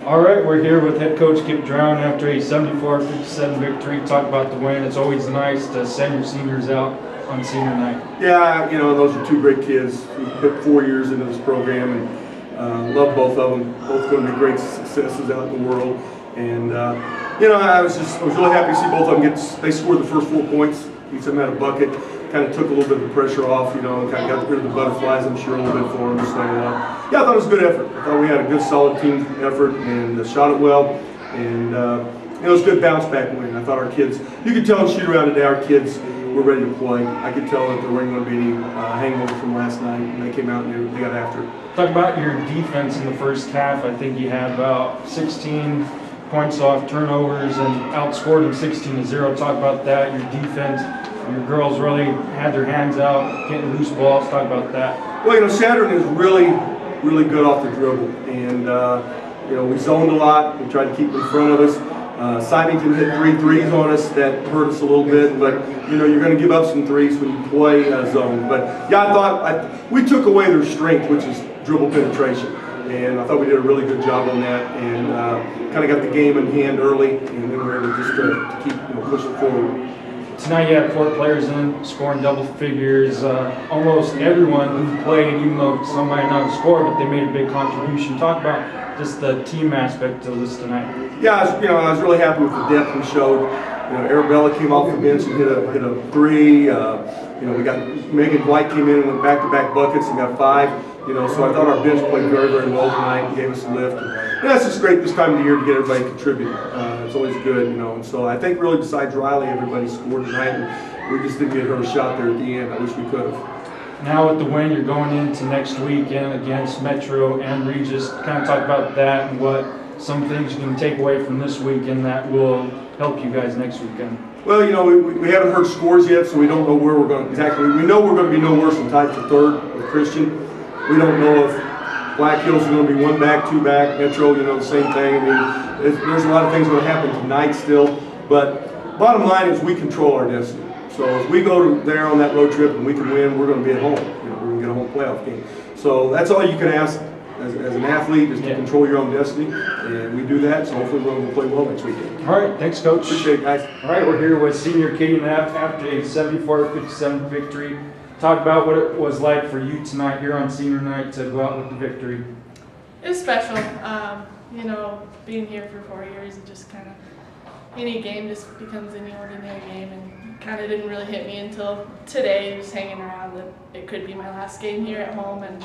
All right, we're here with head coach Kip Drown after a 74-57 victory. Talk about the win. It's always nice to send your seniors out on senior night. Yeah, you know, those are two great kids who put 4 years into this program, and love both of them. Both going to be great successes out in the world. And you know, I was really happy to see both of them they scored the first 4 points. Each of them had a bucket. Kind of took a little bit of the pressure off, you know, and kind of got rid of the butterflies, I'm sure, a little bit for them. So, yeah, I thought it was a good effort. I thought we had a good, solid team effort and shot it well. And it was a good bounce back win. I thought our kids, you could tell in shoot around today, our kids were ready to play. I could tell that there weren't going to be any hangover from last night, and they came out and they got after it. Talk about your defense in the first half. I think you had about 16 points off turnovers and outscored them 16-0. Talk about that, your defense. Your girls really had their hands out, getting loose balls. Talk about that. Well, you know, Chadron is really good off the dribble. And, you know, we zoned a lot. We tried to keep in front of us. Symington hit 3 threes on us that hurt us a little bit. But, you know, you're going to give up some threes when you play zone. But, yeah, I thought we took away their strength, which is dribble penetration. And I thought we did a really good job on that. And kind of got the game in hand early. And then we were able just to keep, you know, pushing forward. Tonight you had 4 players in, scoring double figures. Almost everyone who played, even though some might not have scored, but they made a big contribution. Talk about just the team aspect of this tonight. Yeah, I was really happy with the depth we showed. You know, Arabella came off the bench and hit a 3. You know, we got Megan White came in and went back-to-back buckets and got 5. You know, so I thought our bench played very well tonight and gave us a lift. And that's just great this time of the year to get everybody contributing. It's always good, you know. And so I think really besides Riley, everybody scored tonight, and we just didn't get her a shot there at the end. I wish we could have. Now with the win, you're going into next weekend against Metro and Regis. Kind of talk about that and what some things you can take away from this weekend that will help you guys next weekend. Well, you know, we haven't heard scores yet, so we don't know where we're going to exactly. We know we're going to be no worse than tied for 3rd with Christian. We don't know if Black Hills is going to be 1 back, 2 back, Metro, you know, the same thing. I mean, there's a lot of things going to happen tonight still, but bottom line is we control our destiny. So if we go there on that road trip and we can win, we're going to be at home. You know, we're going to get a home playoff game. So that's all you can ask as an athlete is to control your own destiny, and we do that. So hopefully we're going to play well next weekend. All right, thanks, Coach. Appreciate it, guys. All right, we're here with senior Katie Nehf after a 74-57 victory. Talk about what it was like for you tonight here on senior night to go out with the victory. It was special. You know, being here for 4 years, it just kind of, any game just becomes any ordinary game, and kind of didn't really hit me until today, just hanging around that it could be my last game here at home, and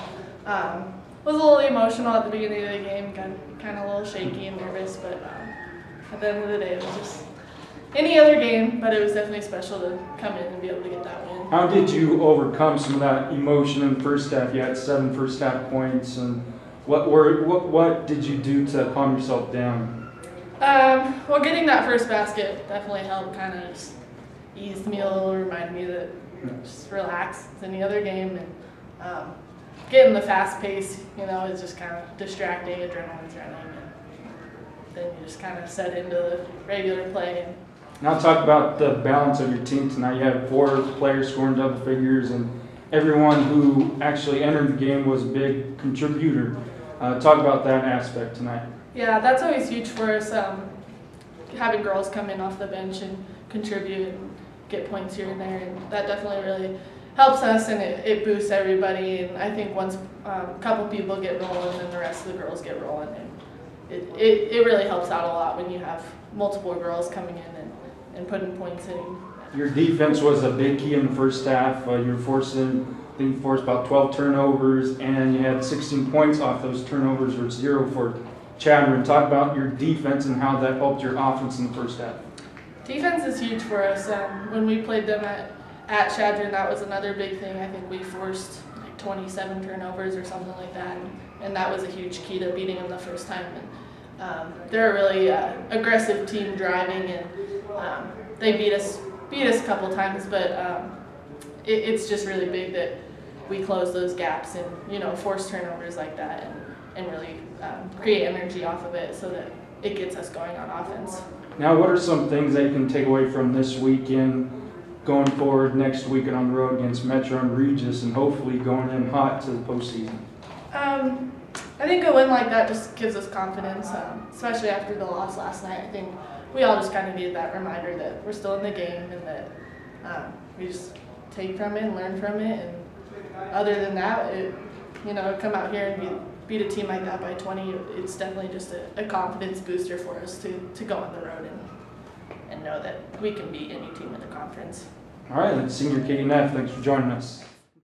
was a little emotional at the beginning of the game, got kind of a little shaky and nervous, but at the end of the day, it was just any other game, but it was definitely special to come in and be able to get that win. How did you overcome some of that emotion in the first half? You had 7 first half points, and what did you do to calm yourself down? Well, getting that first basket definitely helped, kind of just eased me a little, reminded me that just relax, it's any other game, and getting the fast pace, you know, is just kind of distracting, adrenaline's running, and then you just kind of set into the regular play. Now talk about the balance of your team tonight. You had 4 players scoring double figures, and everyone who actually entered the game was a big contributor. Talk about that aspect tonight. Yeah, that's always huge for us, having girls come in off the bench and contribute and get points here and there, and that definitely really helps us, and it boosts everybody. And I think once a couple people get rolling, then the rest of the girls get rolling, and it really helps out a lot when you have multiple girls coming in and putting points in. Your defense was a big key in the first half. You forced about 12 turnovers, and you had 16 points off those turnovers, or 0 for Chadron. Talk about your defense and how that helped your offense in the first half. Defense is huge for us. When we played them at Chadron, that was another big thing. I think we forced like 27 turnovers or something like that, and that was a huge key to beating them the first time. And they're a really aggressive team driving, and they beat us a couple times, but it's just really big that we close those gaps and, you know, force turnovers like that, and really create energy off of it so that it gets us going on offense. Now, what are some things that you can take away from this weekend going forward next weekend on the road against Metro and Regis, and hopefully going in hot to the postseason? I think a win like that just gives us confidence, especially after the loss last night. I think we all just kind of needed that reminder that we're still in the game and that we just take from it and learn from it. And other than that, come out here and beat a team like that by 20, it's definitely just a confidence booster for us to go on the road and know that we can beat any team in the conference. All right, that's Senior Katie Nehf. Thanks for joining us.